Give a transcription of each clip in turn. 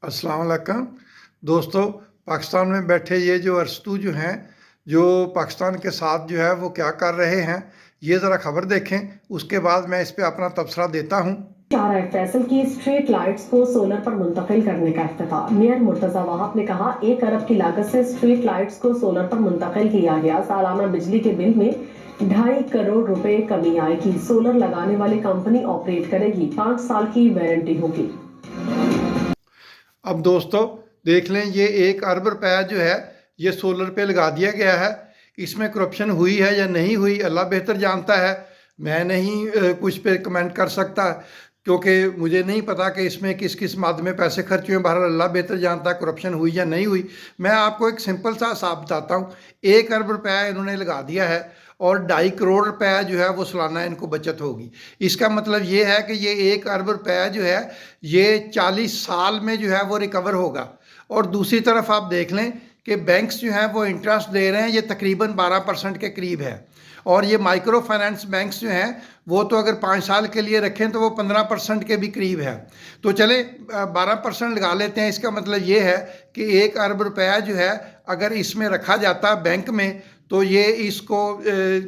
अस्सलाम वालेकुम दोस्तों। पाकिस्तान में बैठे ये जो अरस्तू जो हैं, जो पाकिस्तान के साथ जो है वो क्या कर रहे हैं, ये ज़रा खबर देखें, उसके बाद मैं इस पे अपना तबसरा देता हूँ। चाह रहा है फैसल की स्ट्रीट लाइट्स को सोलर पर मुंतकिल करने का इफ्तिताह। मेयर मुर्तजा वहाब ने कहा, 1 अरब की लागत से स्ट्रीट लाइट्स को सोलर पर मुंतकिल किया गया। सालाना बिजली के बिल में 2.5 करोड़ रुपए कमी आएगी। सोलर लगाने वाली कंपनी ऑपरेट करेगी, 5 साल की वारंटी होगी। अब दोस्तों देख लें, ये 1 अरब रुपया जो है ये सोलर पे लगा दिया गया है। इसमें करप्शन हुई है या नहीं हुई, अल्लाह बेहतर जानता है। मैं नहीं कुछ पे कमेंट कर सकता, क्योंकि मुझे नहीं पता कि इसमें किस किस मद में पैसे खर्च हुए। बहरहाल अल्लाह बेहतर जानता है करप्शन हुई या नहीं हुई। मैं आपको एक सिंपल सा हिसाब बताता हूँ। 1 अरब रुपया इन्होंने लगा दिया है और 2.5 करोड़ रुपया जो है वो सालाना इनको बचत होगी। इसका मतलब ये है कि ये 1 अरब रुपया जो है ये 40 साल में जो है वो रिकवर होगा। और दूसरी तरफ आप देख लें कि बैंक्स जो हैं वो इंटरेस्ट दे रहे हैं, ये तकरीबन 12% के करीब है। और ये माइक्रो फाइनेंस बैंक्स जो हैं वो तो अगर 5 साल के लिए रखें तो वो 15% के भी करीब है। तो चले 12% लगा लेते हैं। इसका मतलब ये है कि 1 अरब रुपया जो है अगर इसमें रखा जाता बैंक में, तो ये इसको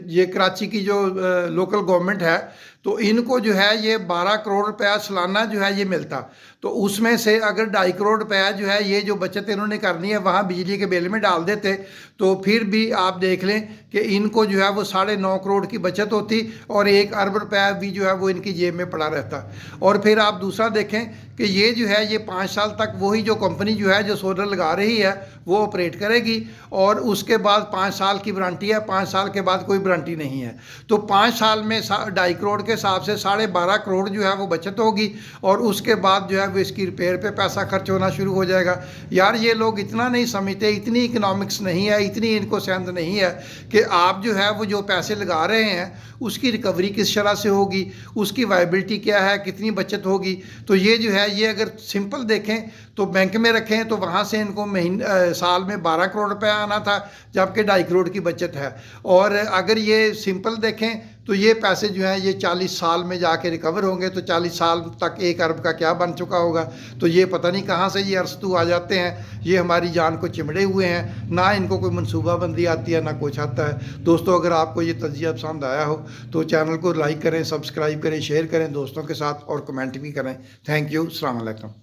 ये कराची की जो लोकल गवर्नमेंट है, तो इनको जो है ये 12 करोड़ रुपया सालाना जो है ये मिलता। तो उसमें से अगर 2.5 करोड़ रुपया जो है ये जो बचत इन्होंने करनी है वहाँ बिजली के बिल में डाल देते, तो फिर भी आप देख लें कि इनको जो है वो 9.5 करोड़ की बचत होती और 1 अरब रुपया भी जो है वो इनकी जेब में पड़ा रहता। और फिर आप दूसरा देखें कि ये जो है ये 5 साल तक वही जो कंपनी जो है जो सोलर लगा रही है वो ऑपरेट करेगी, और उसके बाद 5 साल की वारंटी है, 5 साल के बाद कोई वारंटी नहीं है। तो 5 साल में 2.5 करोड़ के हिसाब से 12.5 करोड़ जो है वो बचत होगी, और उसके बाद जो है वो इसकी रिपेयर पे पैसा खर्च होना शुरू हो जाएगा। यार ये लोग इतना नहीं समझते, इतनी इकोनॉमिक्स नहीं है, इतनी इनको सेंस नहीं है कि आप जो है वो जो पैसे लगा रहे हैं उसकी रिकवरी किस तरह से होगी, उसकी वायबिलिटी क्या है, कितनी बचत होगी। तो ये जो है ये अगर सिंपल देखें तो बैंक में रखें तो वहाँ से इनको साल में 12 करोड़ रुपया आना था, जबकि 2.5 करोड़ की बचत है। और अगर ये सिंपल देखें तो ये पैसे जो हैं ये 40 साल में जाके रिकवर होंगे, तो 40 साल तक 1 अरब का क्या बन चुका होगा। तो ये पता नहीं कहाँ से ये अरस्तू आ जाते हैं, ये हमारी जान को चिमड़े हुए हैं, ना इनको कोई मनसूबाबंदी आती है ना कुछ आता है। दोस्तों अगर आपको ये तज्जिया पसंद आया हो तो चैनल को लाइक करें, सब्सक्राइब करें, शेयर करें दोस्तों के साथ, और कमेंट भी करें। Thank you. अस्सलाम वालेकुम।